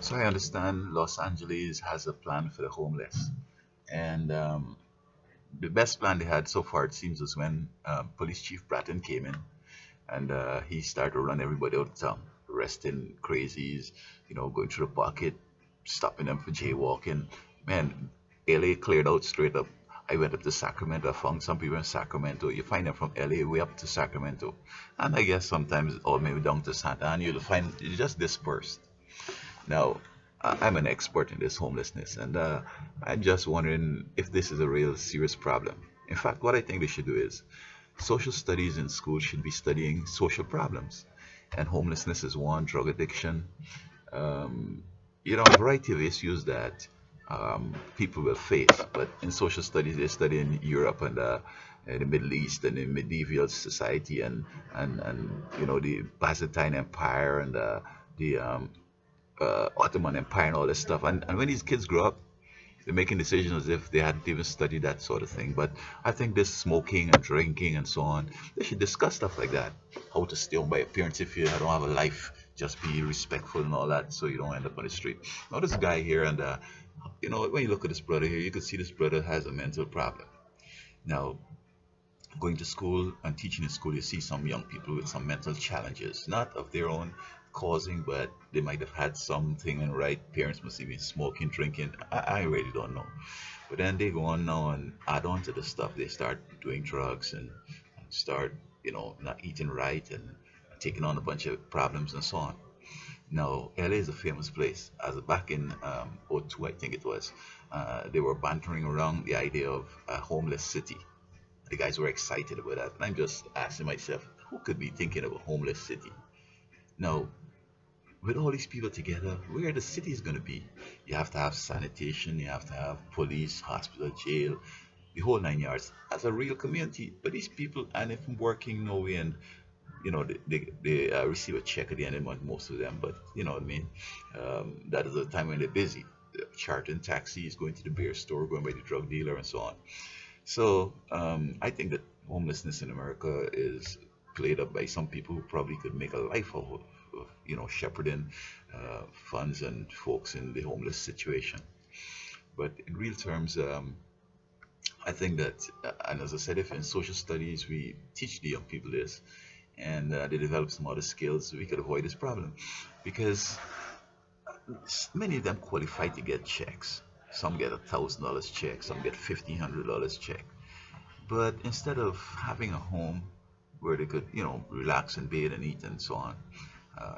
So I understand Los Angeles has a plan for the homeless, and the best plan they had so far, it seems, was when Police Chief Bratton came in, and he started to run everybody out of town, arresting crazies, going through the pocket, stopping them for jaywalking. Man, LA cleared out straight up. I went up to Sacramento. I found some people in Sacramento. You find them from LA way up to Sacramento, and I guess sometimes, or maybe down to Santa Ana, you'll find it's just dispersed. Now, I'm an expert in this homelessness, and I'm just wondering if this is a real serious problem. In fact, what I think they should do is social studies in school should be studying social problems, and homelessness is one, drug addiction, um, a variety of issues that people will face. But in social studies, they study in Europe and the Middle East and the medieval society and the Byzantine Empire and the Ottoman Empire and all this stuff. And when these kids grow up, they're making decisions as if they hadn't even studied that sort of thing. But I think this smoking and drinking and so on, they should discuss stuff like that. How to stay home by your parents if you don't have a life. Just be respectful and all that so you don't end up on the street. Now, this guy here, and when you look at this brother here, you can see this brother has a mental problem. Now, going to school and teaching in school, you see some young people with some mental challenges, not of their own causing, but they might have had something and right. Parents must have been smoking, drinking. I really don't know. But then they go on now and add on to the stuff. They start doing drugs and start, not eating right and taking on a bunch of problems and so on. Now, LA is a famous place. As back in '02, I think it was, they were bantering around the idea of a homeless city. The guys were excited about that. And I'm just asking myself, who could be thinking of a homeless city? Now, with all these people together, where the city is going to be? You have to have sanitation, you have to have police, hospital, jail, the whole 9 yards as a real community. But these people aren't even working no way, and they receive a check at the end of the month, most of them. But you know what I mean. That is the time when they're busy. Chartering taxis, going to the beer store, going by the drug dealer, and so on. So I think that homelessness in America is played up by some people who probably could make a life of shepherding funds and folks in the homeless situation. But in real terms, I think that, and as I said, if in social studies we teach the young people this and they develop some other skills, we could avoid this problem. Because many of them qualify to get checks. Some get $1,000 check, some get $1,500 check. But instead of having a home where they could, relax and bathe and eat and so on,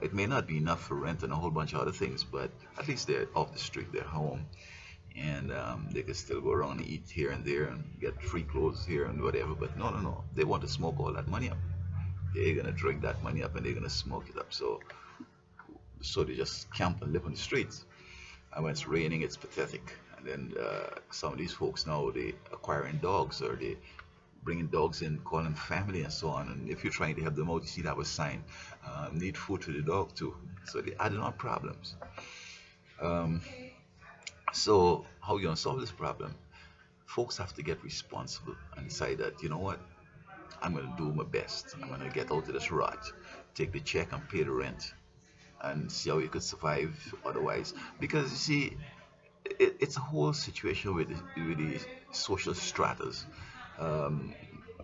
it may not be enough for rent and a whole bunch of other things, but at least they're off the street, they're home, and they can still go around and eat here and there and get free clothes here and whatever. But no, no, no, they want to smoke all that money up. They're gonna drink that money up and they're gonna smoke it up. So they just camp and live on the streets. And when it's raining, it's pathetic. And then some of these folks now they acquiring dogs or they bringing dogs in, calling family and so on. And if you're trying to help them out, you see that was sign, need food for the dog too. So they adding on problems. Um, so how you gonna solve this problem? Folks have to get responsible and decide that, you know what, I'm gonna do my best. I'm gonna get out of this rut, take the check and pay the rent, and see how you could survive otherwise. Because you see, it's a whole situation with the social stratas. Um,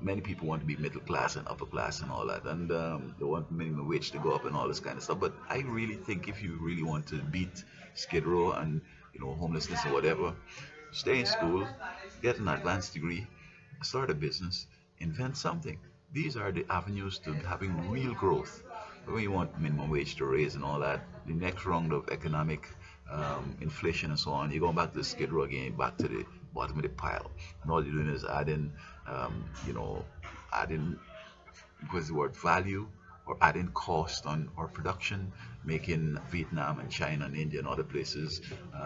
Many people want to be middle class and upper class and all that, and they want minimum wage to go up and all this kind of stuff. But I really think if you really want to beat Skid Row and homelessness or whatever, stay in school, get an advanced degree, start a business, invent something. These are the avenues to having real growth. When you want minimum wage to raise and all that, the next round of economic inflation and so on, you're going back to the Skid Row again, back to the bottom of the pile, and all you're doing is adding, you know, adding what's the word, value, or adding cost on our production, making Vietnam and China and India and other places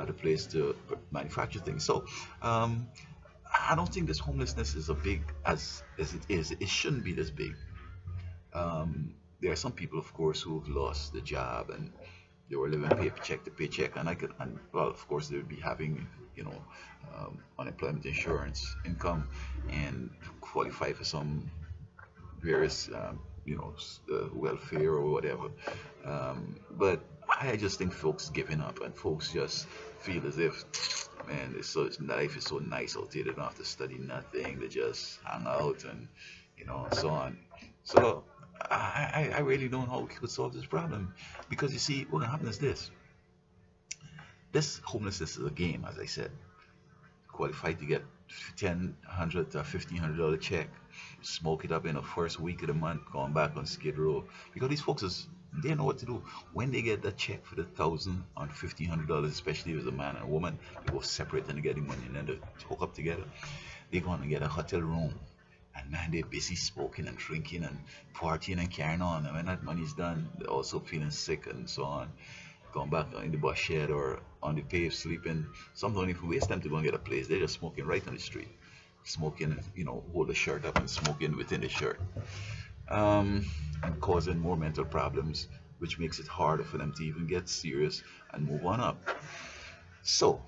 the place to manufacture things. So I don't think this homelessness is as big as it is. It shouldn't be this big. There are some people, of course, who've lost the job and they were living paycheck to paycheck, and well, of course, they would be having, unemployment insurance income and qualify for some various, welfare or whatever. But I just think folks giving up and folks just feel as if, man, life is so nice out here. They don't have to study nothing. They just hang out and and so on. So I really don't know how we could solve this problem because you see, what happens is this homelessness is a game, as I said. Qualified to get 1000 to $1,500 check, smoke it up in the first week of the month, going back on Skid Row. Because these folks they know what to do. When they get that check for the $1,000 and $1,500, especially if it's a man and a woman, they go separate and they get the money and then they hook up together. They're gonna get a hotel room. And man, they're busy smoking and drinking and partying and carrying on. And when that money's done, they're also feeling sick and so on, going back in the bus shed or on the pave sleeping. Some don't even waste time to go and get a place. They're just smoking right on the street. Smoking, hold the shirt up and smoking within the shirt. And causing more mental problems, which makes it harder for them to even get serious and move on up. So,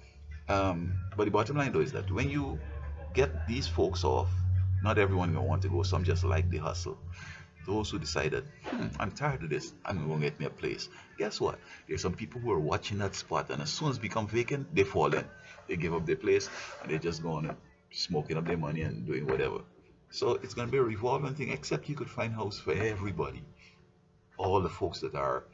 but the bottom line though is that when you get these folks off, not everyone will want to go. Some just like the hustle. Those who decided, I'm tired of this, I'm going to get me a place. Guess what? There's some people who are watching that spot, and as soon as it becomes vacant, they fall in. They give up their place, and they just go on and smoking up their money and doing whatever. So it's going to be a revolving thing, except you could find house for everybody. All the folks that are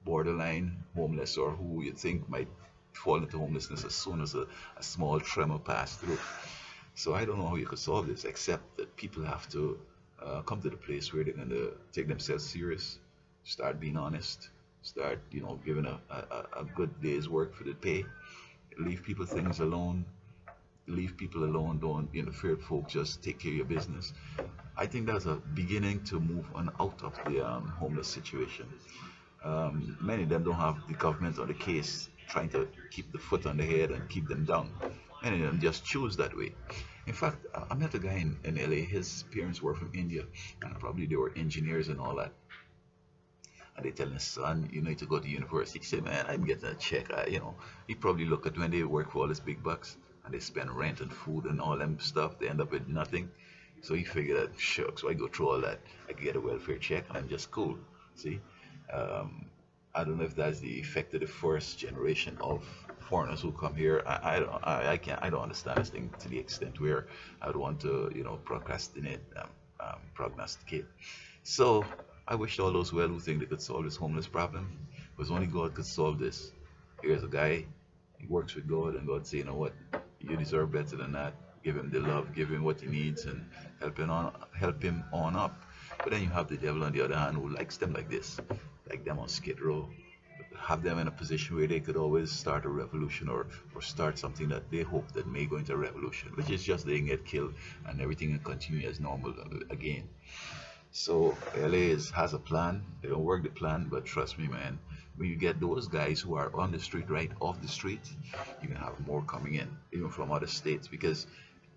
borderline homeless or who you think might fall into homelessness as soon as a small tremor passed through. So I don't know how you could solve this, except that people have to come to the place where they're going to take themselves serious, start being honest, start, giving a good day's work for the pay, leave people things alone, leave people alone, don't interfere with folks, just take care of your business. I think that's a beginning to move on out of the homeless situation. Many of them don't have the government on the case trying to keep the foot on the head and keep them down. Many of them just choose that way. In fact, I met a guy in LA. His parents were from India, and probably they were engineers and all that. And they tell his son, you need to go to university. He said, man, I'm getting a check. He probably look at when they work for all these big bucks and they spend rent and food and all them stuff. They end up with nothing. So he figured out, shucks, so I go through all that. I can get a welfare check and I'm just cool. See? I don't know if that's the effect of the first generation of foreigners who come here. I don't understand this thing to the extent where I would want to procrastinate, prognosticate. So I wish all those well who think they could solve this homeless problem, because only God could solve this. Here's a guy, he works with God, and God say, you know what, you deserve better than that. Give him the love, give him what he needs, and help him on up. But then you have the devil on the other hand who likes them like this, like them on Skid Row, have them in a position where they could always start a revolution or start something that they hope that may go into a revolution, which is just they get killed and everything will continue as normal again. So has a plan. They don't work the plan, but trust me, man, when you get those guys who are on the street, right off the street, you can have more coming in, even from other states, because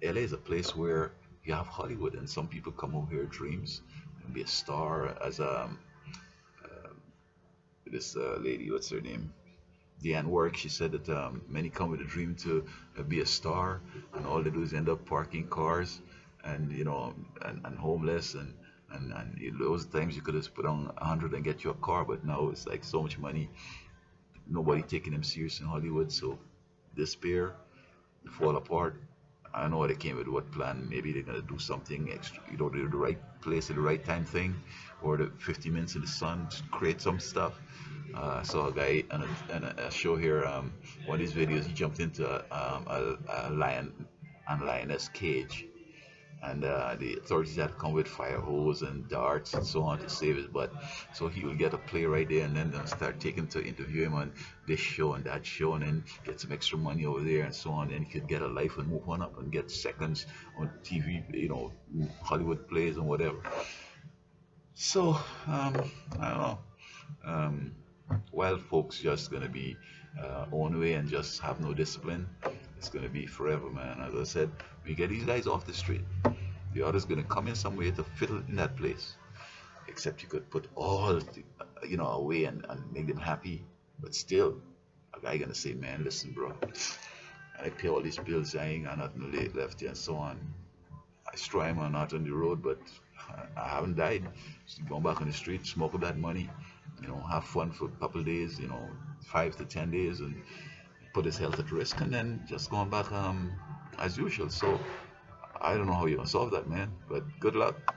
LA is a place where you have Hollywood, and some people come over here dreams and be a star as this lady, what's her name? Deanne Work. She said that many come with a dream to be a star, and all they do is end up parking cars and and homeless and those times you could have put on 100 and get you a car, but now it's like so much money, nobody taking them serious in Hollywood, so despair, fall apart. I don't know what they came with, what plan. Maybe they're gonna do something extra, do the right place at the right time thing, or the 50 minutes in the sun, to create some stuff. I saw a guy on a show here. One of these videos, he jumped into a lion and lioness cage, and the authorities had to come with fire hose and darts and so on to save his butt. So he would get a play right there, and then they'll start taking to interview him on this show and that show, and then get some extra money over there and so on. And he could get a life and move on up and get seconds on TV, Hollywood plays and whatever. So I don't know. While folks just gonna be own way and just have no discipline, it's gonna be forever, man. As I said, we get these guys off the street, the other's gonna come in some way to fill in that place. Except you could put all away and make them happy, but still, a guy gonna say, man, listen, bro, I pay all these bills, I ain't got nothing left here and so on. I strive or not on the road, but I haven't died. Just going back on the street, smoke up that money, have fun for a couple of days, 5 to 10 days, and put his health at risk, and then just going back as usual. So I don't know how you're gonna solve that, man. But good luck.